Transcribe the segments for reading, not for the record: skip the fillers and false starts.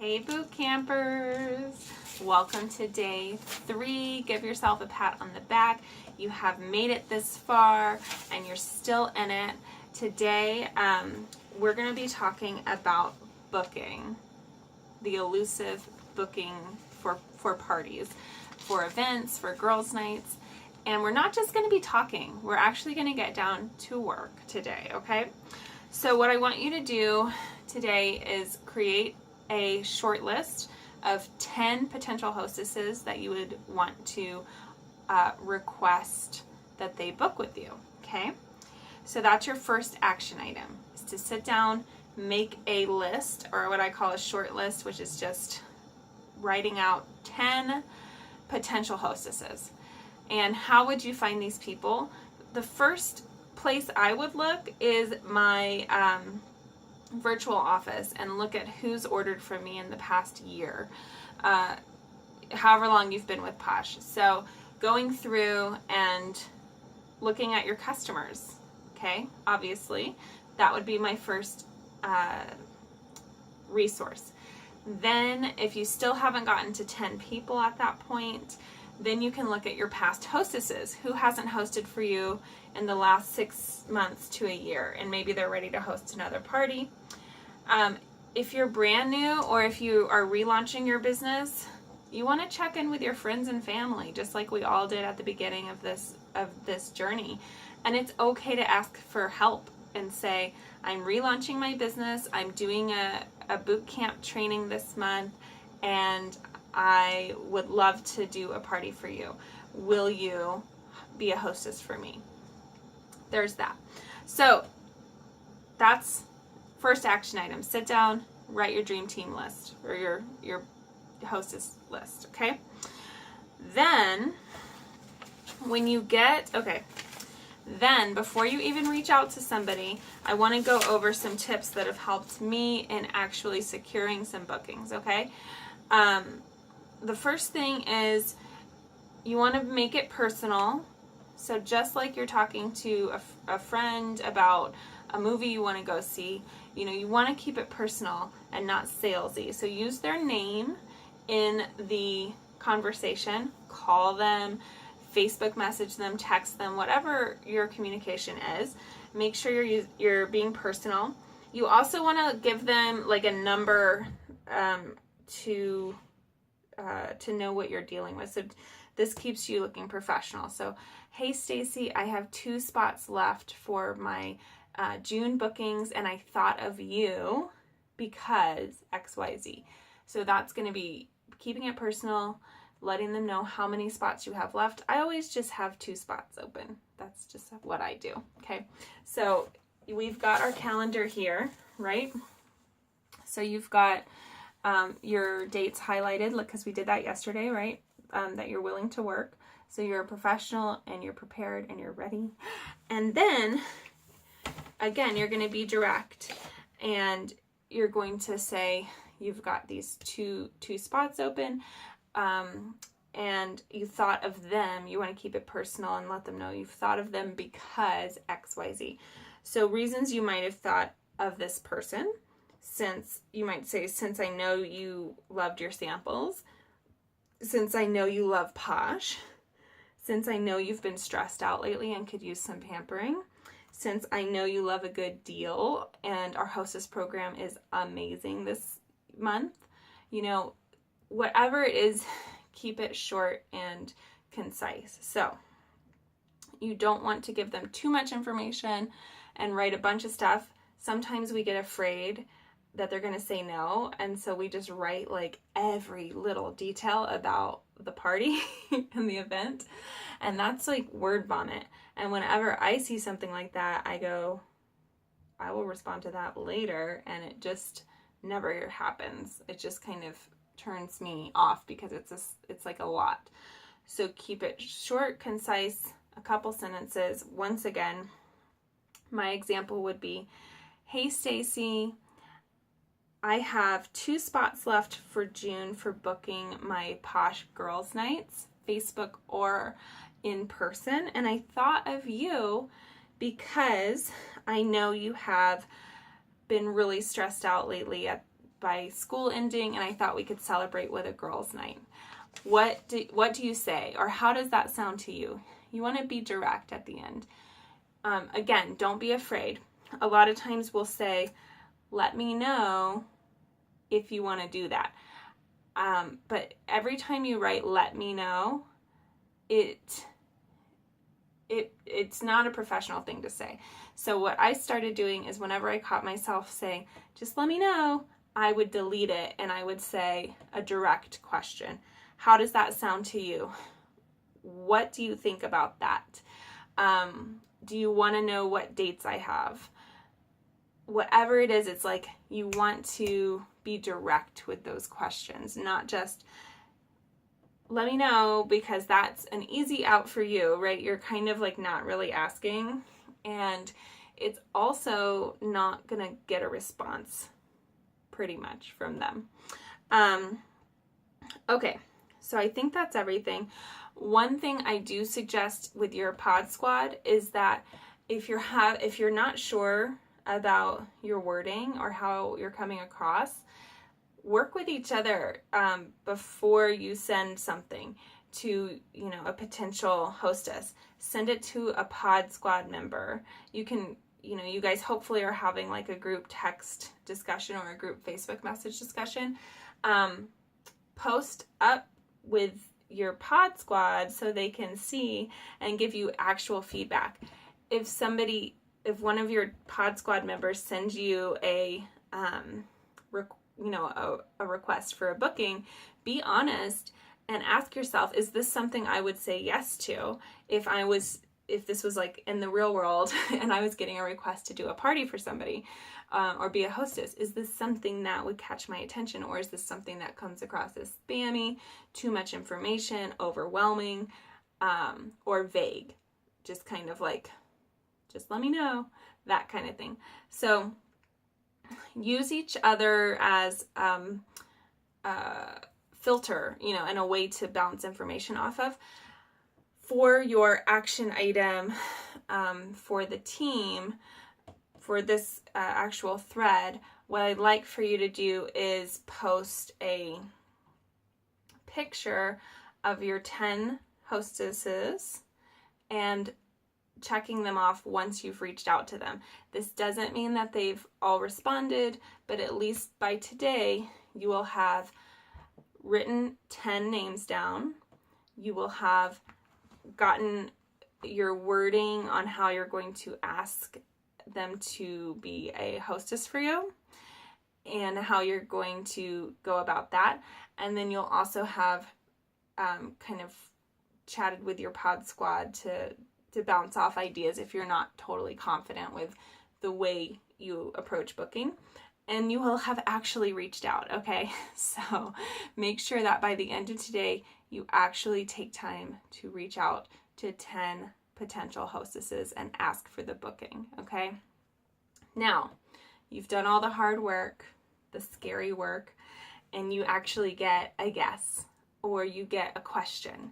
Hey boot campers, welcome to day 3. Give yourself a pat on the back. You have made it this far and you're still in it. Today we're going to be talking about booking, the elusive booking for parties, for events, for girls' nights. And we're not just going to be talking, we're actually going to get down to work today, okay? So what I want you to do today is create a short list of 10 potential hostesses that you would want to request that they book with you, okay? So that's your first action item, is to sit down, make a list, or what I call a short list, which is just writing out 10 potential hostesses. And how would you find these people? The first place I would look is my virtual office and look at who's ordered from me in the past year, however long you've been with Posh. So going through and looking at your customers, okay, obviously, that would be my first resource. Then if you still haven't gotten to 10 people at that point, then you can look at your past hostesses. Who hasn't hosted for you in the last 6 months to a year, and maybe they're ready to host another party. If you're brand new or if you are relaunching your business, you want to check in with your friends and family, just like we all did at the beginning of this journey. And it's okay to ask for help and say, I'm relaunching my business, I'm doing a boot camp training this month, and I would love to do a party for you. Will you be a hostess for me? There's that. So that's first action item. Sit down, write your dream team list or your hostess list, okay? Then when you then before you even reach out to somebody, I want to go over some tips that have helped me in actually securing some bookings, okay? The first thing is you want to make it personal. So just like you're talking to a friend about a movie you want to go see, you want to keep it personal and not salesy. So use their name in the conversation, call them, Facebook message them, text them, whatever your communication is. Make sure you're being personal. You also want to give them like a number to know what you're dealing with. So this keeps you looking professional. So, hey Stacy, I have 2 spots left for my June bookings, and I thought of you because XYZ. So that's going to be keeping it personal, letting them know how many spots you have left. I always just have 2 spots open. That's just what I do. Okay. So we've got our calendar here, right? So you've got your dates highlighted, because we did that yesterday, right? That you're willing to work. So you're a professional and you're prepared and you're ready. And then, again, you're going to be direct and you're going to say you've got these two spots open, and you thought of them. You want to keep it personal and let them know you've thought of them because XYZ. So reasons you might have thought of this person. Since I know you loved your samples, since I know you love Posh, since I know you've been stressed out lately and could use some pampering, since I know you love a good deal and our hostess program is amazing this month, whatever it is, keep it short and concise. So you don't want to give them too much information and write a bunch of stuff. Sometimes we get afraid that they're going to say no, and so we just write like every little detail about the party and the event, and that's like word vomit. And whenever I see something like that, I go, I will respond to that later, and it just never happens. It just kind of turns me off because it's like a lot. So keep it short, concise, a couple sentences. Once again, my example would be, hey Stacy, I have 2 spots left for June for booking my Posh Girls Nights, Facebook or in person. And I thought of you because I know you have been really stressed out lately by school ending, and I thought we could celebrate with a girls' night. What do you say, or how does that sound to you? You want to be direct at the end. Again, don't be afraid. A lot of times we'll say, let me know if you want to do that. But every time you write, let me know, it's not a professional thing to say. So what I started doing is whenever I caught myself saying, just let me know, I would delete it and I would say a direct question. How does that sound to you? What do you think about that? Do you want to know what dates I have? Whatever it is, it's like you want to be direct with those questions, not just let me know, because that's an easy out for you, right? You're kind of like not really asking, and it's also not going to get a response pretty much from them. Okay, so I think that's everything. One thing I do suggest with your pod squad is that if you're not sure about your wording or how you're coming across, work with each other before you send something to, a potential hostess. Send it to a pod squad member. You can, you guys hopefully are having like a group text discussion or a group Facebook message discussion. Post up with your pod squad so they can see and give you actual feedback. If one of your pod squad members sends you a request for a booking, be honest and ask yourself, is this something I would say yes to if this was like in the real world and I was getting a request to do a party for somebody or be a hostess? Is this something that would catch my attention, or is this something that comes across as spammy, too much information, overwhelming, or vague? Just kind of like, just let me know, that kind of thing. So use each other as filter, and a way to bounce information off of. For your action item for the team, for this actual thread, what I'd like for you to do is post a picture of your 10 hostesses and checking them off once you've reached out to them. This doesn't mean that they've all responded, but at least by today, you will have written 10 names down. You will have gotten your wording on how you're going to ask them to be a hostess for you and how you're going to go about that. And then you'll also have kind of chatted with your pod squad to bounce off ideas if you're not totally confident with the way you approach booking. And you will have actually reached out, okay? So make sure that by the end of today, you actually take time to reach out to 10 potential hostesses and ask for the booking, okay? Now, you've done all the hard work, the scary work, and you actually get a guess or you get a question.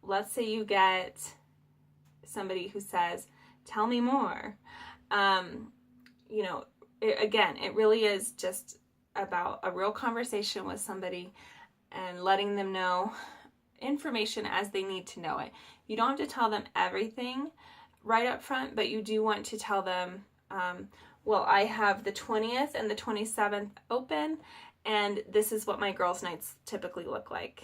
Let's say you get somebody who says, tell me more. It really is just about a real conversation with somebody and letting them know information as they need to know it. You don't have to tell them everything right up front, but you do want to tell them, I have the 20th and the 27th open, and this is what my girls' nights typically look like.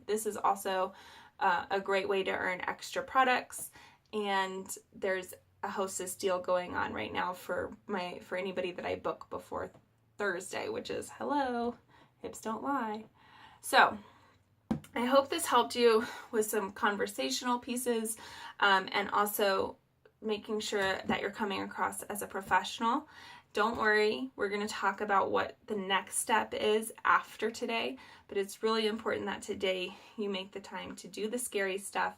This is also a great way to earn extra products, and there's a hostess deal going on right now for anybody that I book before Thursday, which is hello, hips don't lie. So I hope this helped you with some conversational pieces, and also making sure that you're coming across as a professional. Don't worry, we're going to talk about what the next step is after today, but it's really important that today you make the time to do the scary stuff,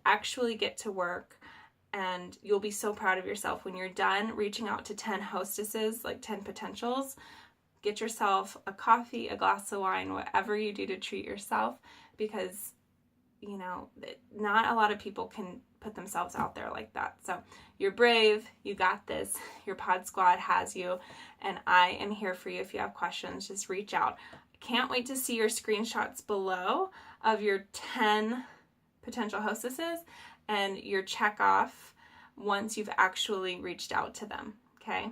actually get to work, and you'll be so proud of yourself when you're done reaching out to 10 hostesses, like 10 potentials. Get yourself a coffee, a glass of wine, whatever you do to treat yourself, because you know, not a lot of people can put themselves out there like that. So you're brave, you got this, your pod squad has you, and I am here for you. If you have questions, just reach out. Can't wait to see your screenshots below of your 10 potential hostesses and your check off once you've actually reached out to them, okay?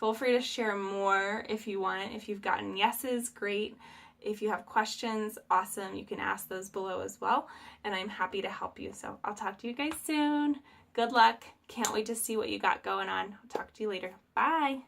Feel free to share more if you want. If you've gotten yeses, great. If you have questions, awesome. You can ask those below as well, and I'm happy to help you. So I'll talk to you guys soon. Good luck. Can't wait to see what you got going on. I'll talk to you later. Bye.